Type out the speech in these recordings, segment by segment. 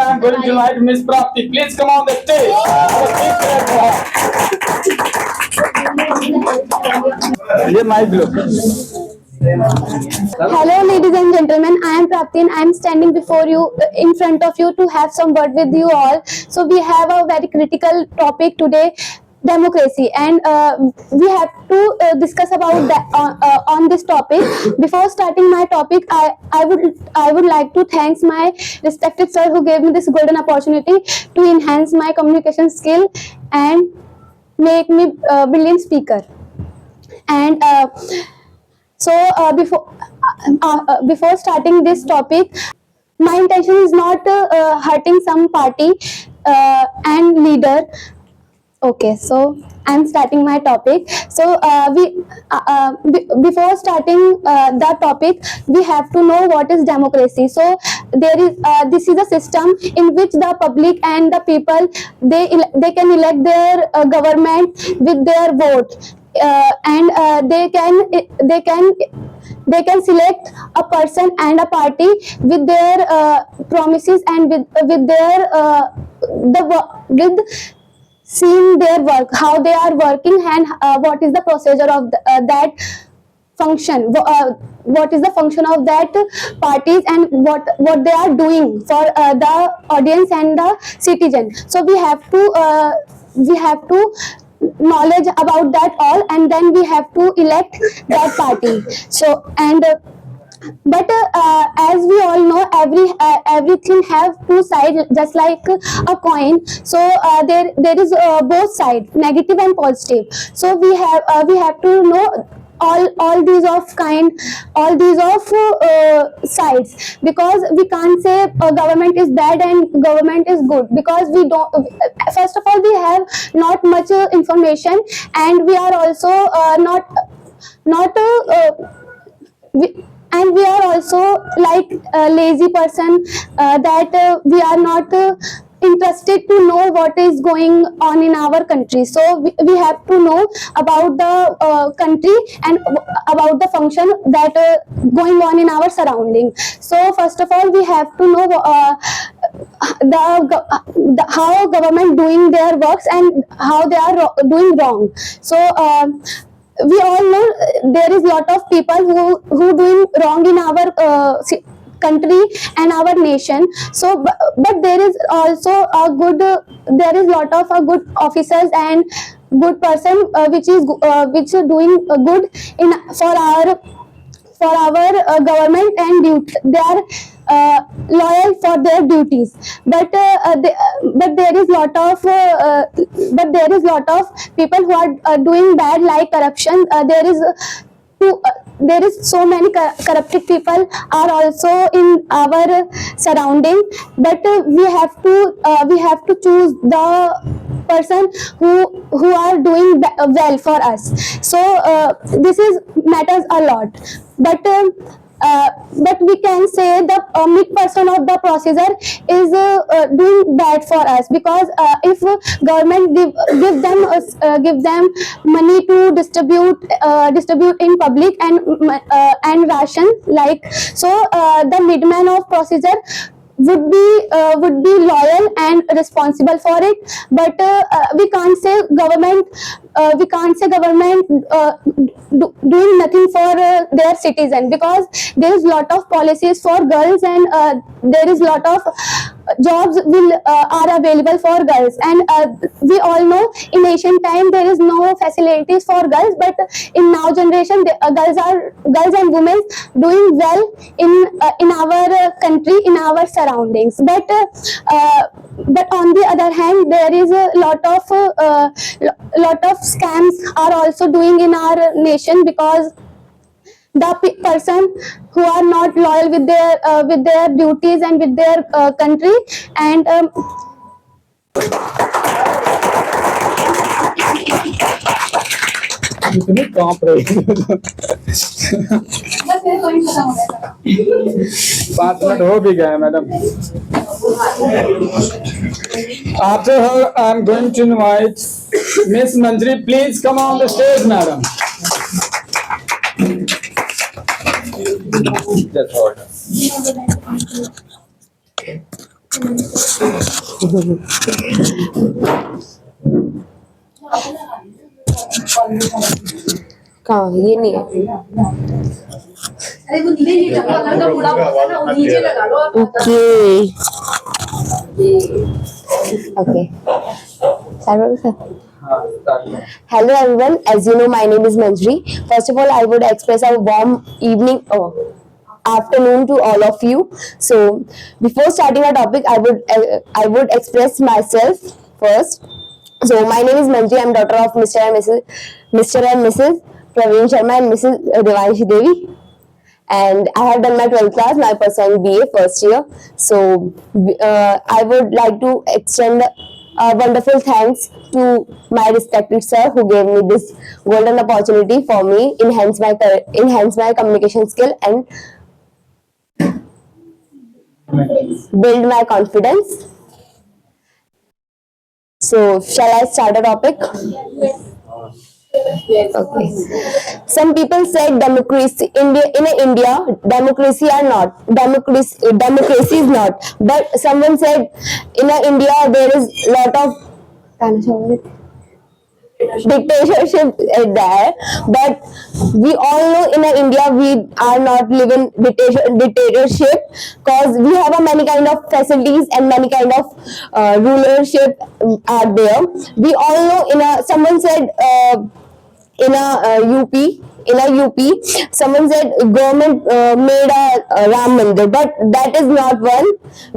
am going to invite Miss Prapti. Please come on the stage. ये mic low. Hello, ladies and gentlemen. I am Prapti and I am standing before you, in front of you, to have some word with you all. So we have a very critical topic today, democracy, and we have to discuss about that on this topic. Before starting my topic, I would like to thank my respected sir who gave me this golden opportunity to enhance my communication skill and make me a brilliant speaker. And before starting this topic, my intention is not hurting some party and leader. Okay, so I'm starting my topic. So before starting the topic, we have to know what is democracy. So this is a system in which the public and the people they can elect their government with their vote. And they can select a person and a party with their promises and with their with seeing their work, how they are working, and what is the procedure of that function, what is the function of that parties, and what they are doing for the audience and the citizen. So we have to knowledge about that all, and then we have to elect that party. So and but as we all know, everything have two sides, just like a coin. So there is both sides, negative and positive. So we have to know all these of sides, because we can't say government is bad and government is good, because we don't, first of all, we have not much information, and we are also and we are also like a lazy person, that we are not interested to know what is going on in our country. So we have to know about the country and about the function that going on in our surrounding. So first of all, we have to know how government doing their works and how they are doing wrong. So we all know there is lot of people who doing wrong in our country and our nation. So but there is also a good, there is lot of good officers and good person which are doing good in for our government, and they are loyal for their duties. But there is lot of people who are doing bad, like corruption. There is so many corrupted people are also in our surrounding, but we have to choose the person who are doing well for us. So this is matters a lot. But we can say the mid-person of the procedure is doing bad for us, because if government give them money to distribute in public and ration, like, so the midman of procedure would be loyal and responsible for it. But we can't say government doing nothing for their citizen, because there is lot of policies for girls, and there is lot of jobs are available for girls. And we all know in ancient time there is no facilities for girls, but in now generation girls and women doing well in our country, in our surroundings. But on the other hand, there is a lot of scams are also doing in our nation, because the person who are not loyal with their duties and with their country, and इतनी कांप रही है। 5 minute हो भी गए madam. After her, I am going to invite Miss Manjari. Please come on the stage, madam. That's all. कहाँ ये नहीं है. अरे वो नीचे लगा पूरा ना वो नीचे लगा लो. Okay. Okay. Hello everyone, as you know my name is Manjri. First of all I would express a warm evening afternoon to all of you. So before starting our topic I would express myself first. So my name is Manjri, I am daughter of Mr. and Mrs. Praveen Sharma and Mrs. Devanshi Devi. And I have done my 12th class, now pursuing BA first year. So I would like to extend wonderful thanks to my respected sir who gave me this golden opportunity for me enhance my communication skill and build my confidence. So shall I start a topic? Okay. Some people said democracy in India democracy is not. But someone said in India there is lot of dictatorship there. But we all know in India we are not living dictatorship because we have a many kind of facilities and many kind of rulership are there. We all know someone said UP, someone said government made a Ram Mandir, but that is not one.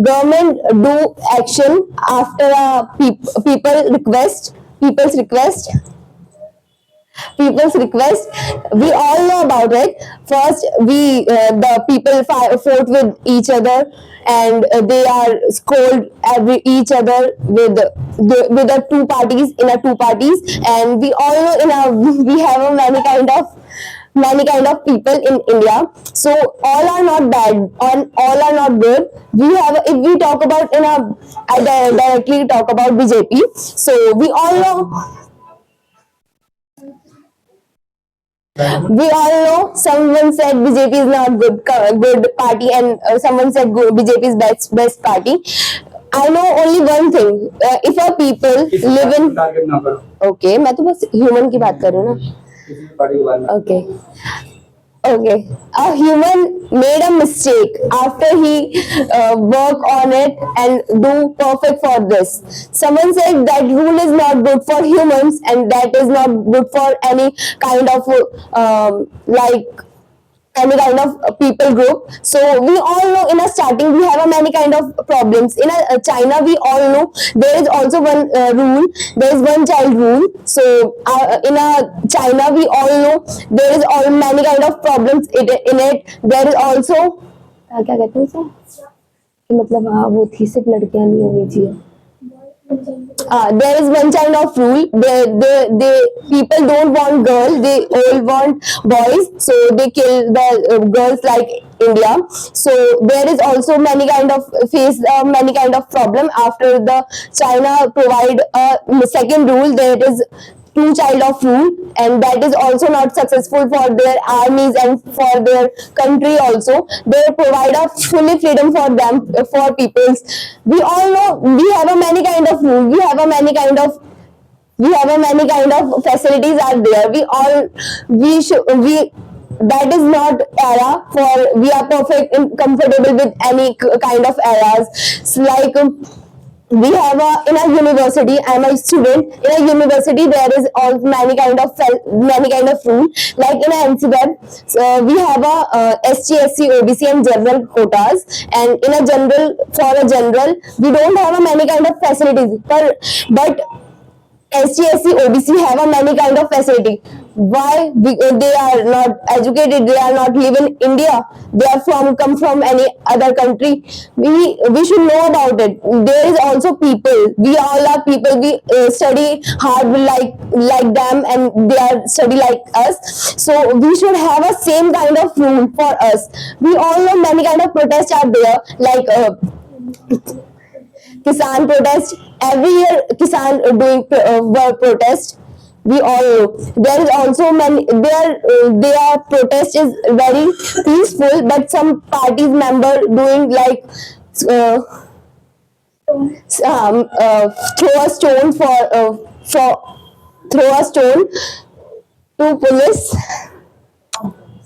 Government do action after a people's request. We all know about it. First the people fought with each other and they are scold each other with the two parties and we all know we have a many kind of people in India. So all are not bad and all are not good. We have, if we talk about I directly talk about BJP. So we all know someone said BJP is not good party and someone said BJP is best party. I know only one thing. If a people live in okay, मैं तो बस human की बात कर रही हूँ ना. Okay. A human made a mistake after he work on it and do perfect for this. Someone said that rule is not good for humans and that is not good for any kind of any kind of people group. So we all know in a starting we have a many kind of problems. In China we all know there is also one rule. There is one child rule. So in China we all know there is all many kind of problems in it. There is also क्या कहते हैं उसे कि मतलब हाँ वो थी सिर्फ लड़कियां नहीं होनी चाहिए. There is one kind of rule. They people don't want girls. They all want boys. So they kill the girls like India. So there is also many kind of many kind of problem after the China provide a second rule. There is two child of rule and that is also not successful for their armies and for their country also. They provide a fully freedom for them for peoples. We all know we have a many kind of rule. We have a many kind of facilities are there. That is not era for we are perfect and comfortable with any kind of eras. It's like we have in a university. I am a student in a university. There is all many kind of rule. Like in a NCWeb, we have a ST, SC, OBC and general quotas. And in a general, we don't have a many kind of facilities. But ST, SC, OBC have a many kind of facility. Why? Because they are not educated. They are not live in India. They are come from any other country. We should know about it. There is also people. We all are people. We study hard like them, and they are study like us. So we should have a same kind of rule for us. We all know many kind of protests are there, like Kisan protest. Every year, Kisan doing protest. We all know there is also many their protest is very peaceful, but some parties member doing like throw a stone throw a stone to police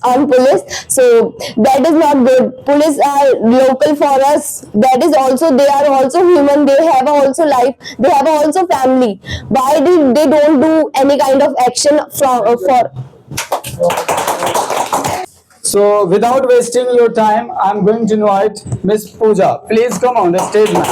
on police. So that is not good. Police are local for us. That is also, they are also human. They have also life. They have also family. Why did they don't do any kind of action for? So without wasting your time, I'm going to invite Miss Pooja. Please come on the stage, ma'am.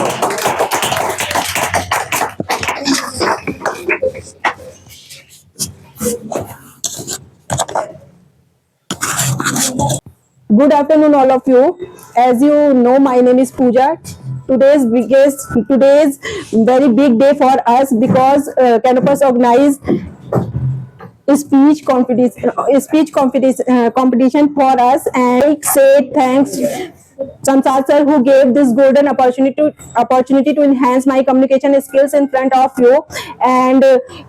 Good afternoon, all of you. As you know, my name is Pooja. Today's very big day for us because Canopus organized competition for us, and I say thanks Samsad sir who gave this golden opportunity to enhance my communication skills in front of you. And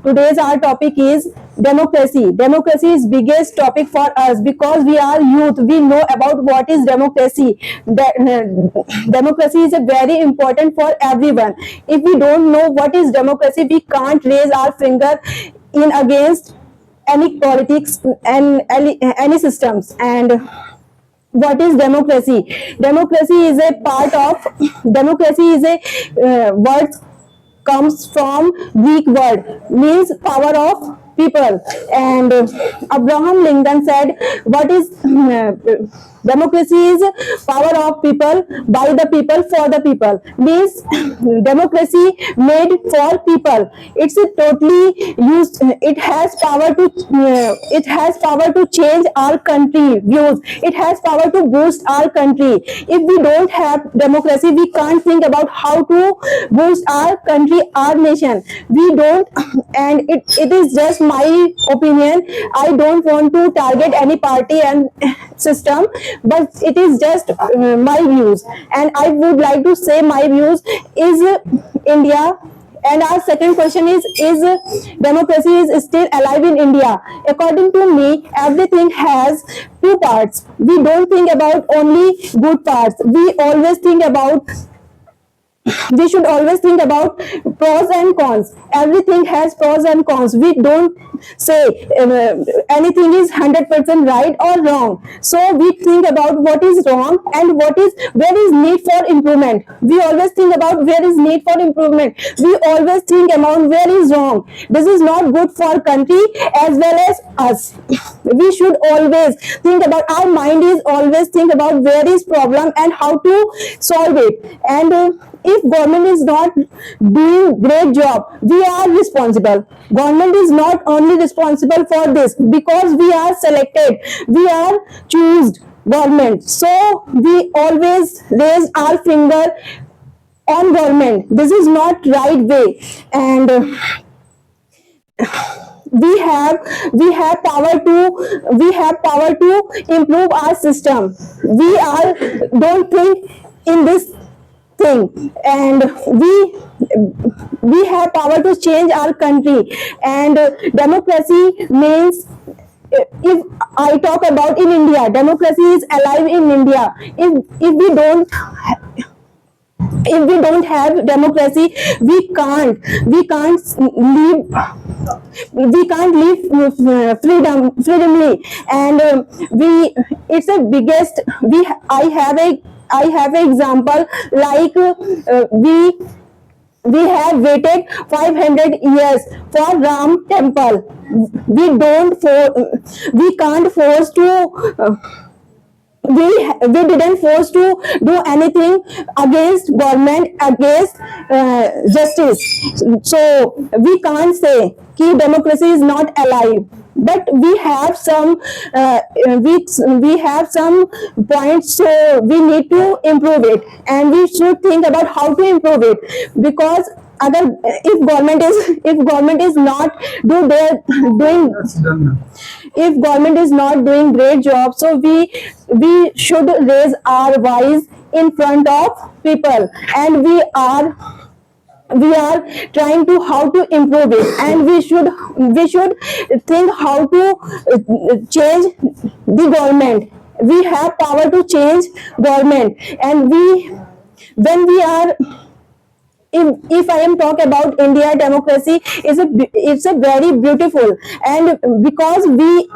today's our topic is democracy. Democracy is biggest topic for us because we are youth. We know about what is democracy. Democracy is a very important for everyone. If we don't know what is democracy, we can't raise our finger in against any politics and any systems. And what is democracy? Democracy is a part of democracy is a word comes from Greek word, means power of people. And Abraham Lincoln said, what is democracy is power of people, by the people, for the people. Means democracy made for people. It's a totally used, it has power to change our country views. It has power to boost our country. If we don't have democracy, we can't think about how to boost our country, our nation. We don't, and it is just my opinion. I don't want to target any party and system, but it is just my views. And I would like to say my views is India. And our second question is democracy is still alive in India? According to me, everything has two parts. We don't think about only good parts. We should always think about pros and cons. Everything has pros and cons. We don't say anything is 100% right or wrong. So we think about what is wrong and where is need for improvement. We always think about where is need for improvement. We always think about where is wrong. This is not good for country as well as us. We should always think about, our mind is always think about where is problem and how to solve it. And if government is not doing great job, we are responsible. Government is not only responsible for this because we are selected, we are chosen government. So we always raise our finger on government. This is not right way. And we have power to improve our system. We are don't think in this thing, and we have power to change our country. And democracy means, if I talk about in India, democracy is alive in India. If we don't have democracy, we can't live freedomly. And it's a biggest, I have an example, like we have waited 500 years for Ram temple. We can't force to we didn't force to do anything against government, against justice. So we can't say that democracy is not alive. But we have some we have some points, so we need to improve it, and we should think about how to improve it. Because if government is not if government is not doing great job, so we should raise our voice in front of people, and we are trying to how to improve it. And we should think how to change the government. We have power to change government. And when we are if I am talk about India democracy it's a very beautiful, and because we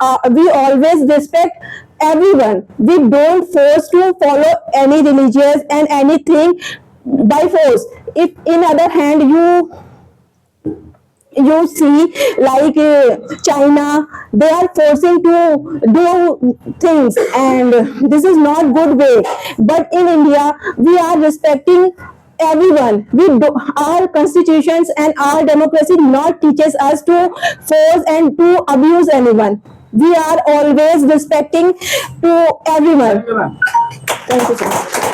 always respect everyone. We don't force to follow any religious and anything by force. If in other hand you see like China, they are forcing to do things, and this is not good way. But in India we are respecting everyone. Our constitutions and our democracy not teaches us to force and to abuse anyone. We are always respecting to everyone. Thank you so much.